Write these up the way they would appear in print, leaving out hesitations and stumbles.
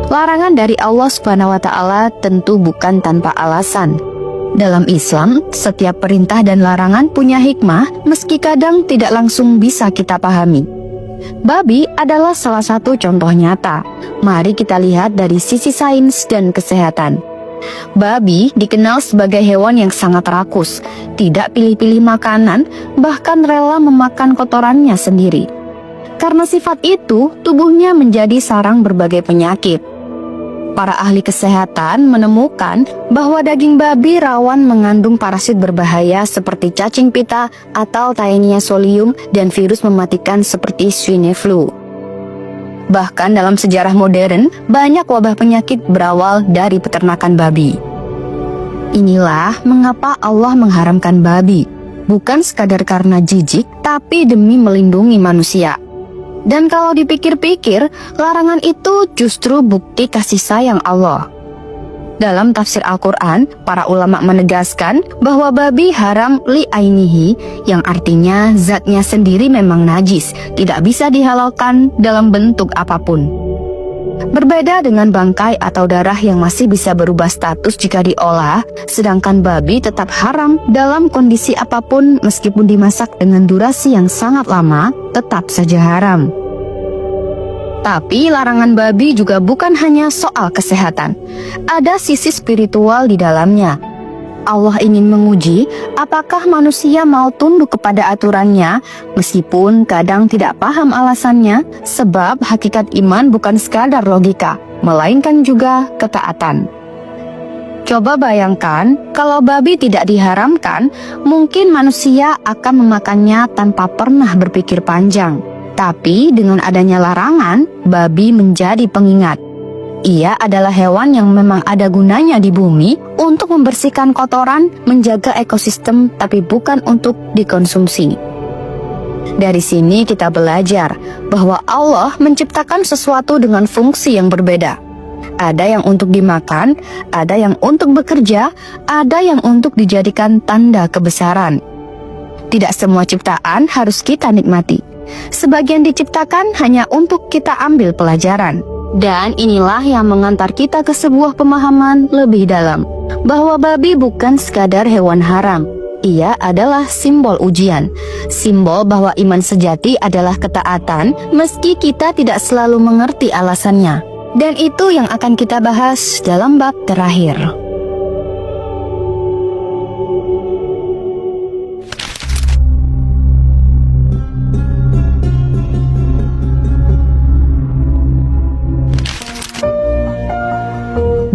Larangan dari Allah Subhanahu wa Ta'ala tentu bukan tanpa alasan. Dalam Islam, setiap perintah dan larangan punya hikmah, meski kadang tidak langsung bisa kita pahami. Babi adalah salah satu contoh nyata. Mari kita lihat dari sisi sains dan kesehatan. Babi dikenal sebagai hewan yang sangat rakus, tidak pilih-pilih makanan, bahkan rela memakan kotorannya sendiri. Karena sifat itu, tubuhnya menjadi sarang berbagai penyakit. Para ahli kesehatan menemukan bahwa daging babi rawan mengandung parasit berbahaya seperti cacing pita atau Taenia solium dan virus mematikan seperti swine flu. Bahkan dalam sejarah modern, banyak wabah penyakit berawal dari peternakan babi. Inilah mengapa Allah mengharamkan babi, bukan sekadar karena jijik, tapi demi melindungi manusia. Dan kalau dipikir-pikir, larangan itu justru bukti kasih sayang Allah. Dalam tafsir Al-Quran, para ulama menegaskan bahwa babi haram li'ainihi, yang artinya zatnya sendiri memang najis, tidak bisa dihalalkan dalam bentuk apapun. Berbeda dengan bangkai atau darah yang masih bisa berubah status jika diolah, sedangkan babi tetap haram dalam kondisi apapun meskipun dimasak dengan durasi yang sangat lama, tetap saja haram. Tapi larangan babi juga bukan hanya soal kesehatan. Ada sisi spiritual di dalamnya. Allah ingin menguji apakah manusia mau tunduk kepada aturannya, meskipun kadang tidak paham alasannya, sebab hakikat iman bukan sekadar logika, melainkan juga ketaatan. Coba bayangkan, kalau babi tidak diharamkan, mungkin manusia akan memakannya tanpa pernah berpikir panjang. Tapi dengan adanya larangan, babi menjadi pengingat. Ia adalah hewan yang memang ada gunanya di bumi untuk membersihkan kotoran, menjaga ekosistem, tapi bukan untuk dikonsumsi. Dari sini kita belajar bahwa Allah menciptakan sesuatu dengan fungsi yang berbeda. Ada yang untuk dimakan, ada yang untuk bekerja, ada yang untuk dijadikan tanda kebesaran. Tidak semua ciptaan harus kita nikmati. Sebagian diciptakan hanya untuk kita ambil pelajaran. Dan inilah yang mengantar kita ke sebuah pemahaman lebih dalam, bahwa babi bukan sekadar hewan haram. Ia adalah simbol ujian, simbol bahwa iman sejati adalah ketaatan meski kita tidak selalu mengerti alasannya. Dan itu yang akan kita bahas dalam bab terakhir.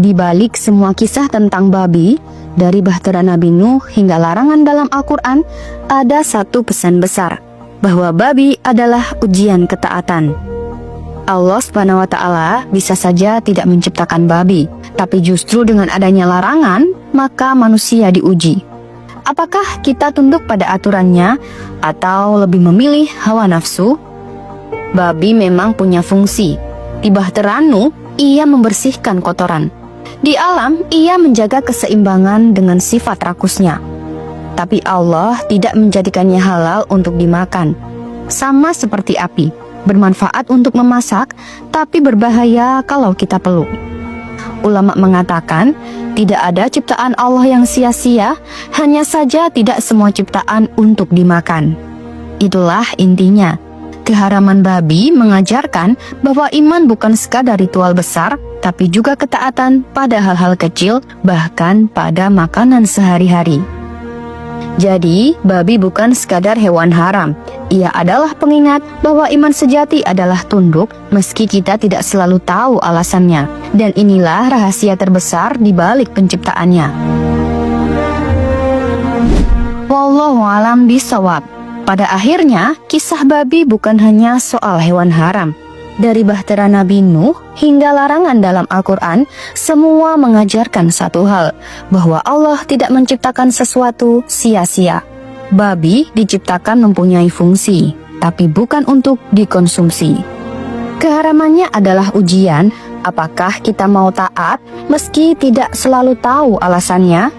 Di balik semua kisah tentang babi, dari bahtera Nabi Nuh hingga larangan dalam Al-Quran, ada satu pesan besar, bahwa babi adalah ujian ketaatan. Allah Subhanahu wa Ta'ala bisa saja tidak menciptakan babi, tapi justru dengan adanya larangan, maka manusia diuji. Apakah kita tunduk pada aturannya, atau lebih memilih hawa nafsu? Babi memang punya fungsi. Di bahtera Nuh, ia membersihkan kotoran. Di alam, ia menjaga keseimbangan dengan sifat rakusnya. Tapi Allah tidak menjadikannya halal untuk dimakan. Sama seperti api, bermanfaat untuk memasak, tapi berbahaya kalau kita peluk. Ulama mengatakan, tidak ada ciptaan Allah yang sia-sia, hanya saja tidak semua ciptaan untuk dimakan. Itulah intinya. Keharaman babi mengajarkan bahwa iman bukan sekadar ritual besar, tapi juga ketaatan pada hal-hal kecil, bahkan pada makanan sehari-hari. Jadi, babi bukan sekadar hewan haram. Ia adalah pengingat bahwa iman sejati adalah tunduk, meski kita tidak selalu tahu alasannya. Dan inilah rahasia terbesar di balik penciptaannya. Wallahu a'lam bishawab. Pada akhirnya, kisah babi bukan hanya soal hewan haram. Dari bahtera Nabi Nuh hingga larangan dalam Al-Quran, semua mengajarkan satu hal, bahwa Allah tidak menciptakan sesuatu sia-sia. Babi diciptakan mempunyai fungsi, tapi bukan untuk dikonsumsi. Keharamannya adalah ujian, apakah kita mau taat meski tidak selalu tahu alasannya?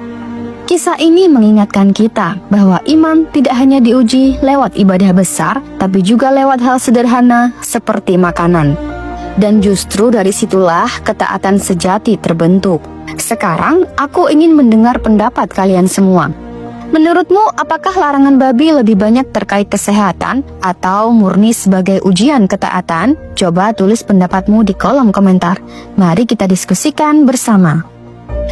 Kisah ini mengingatkan kita bahwa iman tidak hanya diuji lewat ibadah besar, tapi juga lewat hal sederhana seperti makanan. Dan justru dari situlah ketaatan sejati terbentuk. Sekarang aku ingin mendengar pendapat kalian semua. Menurutmu, apakah larangan babi lebih banyak terkait kesehatan atau murni sebagai ujian ketaatan? Coba tulis pendapatmu di kolom komentar. Mari kita diskusikan bersama.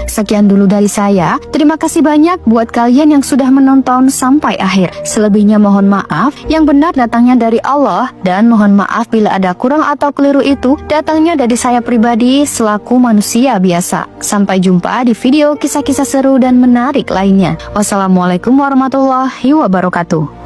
Sekian dulu dari saya. Terima kasih banyak buat kalian yang sudah menonton sampai akhir. Selebihnya mohon maaf. Yang benar datangnya dari Allah, dan mohon maaf bila ada kurang atau keliru itu datangnya dari saya pribadi selaku manusia biasa. Sampai jumpa di video kisah-kisah seru dan menarik lainnya. Wassalamualaikum warahmatullahi wabarakatuh.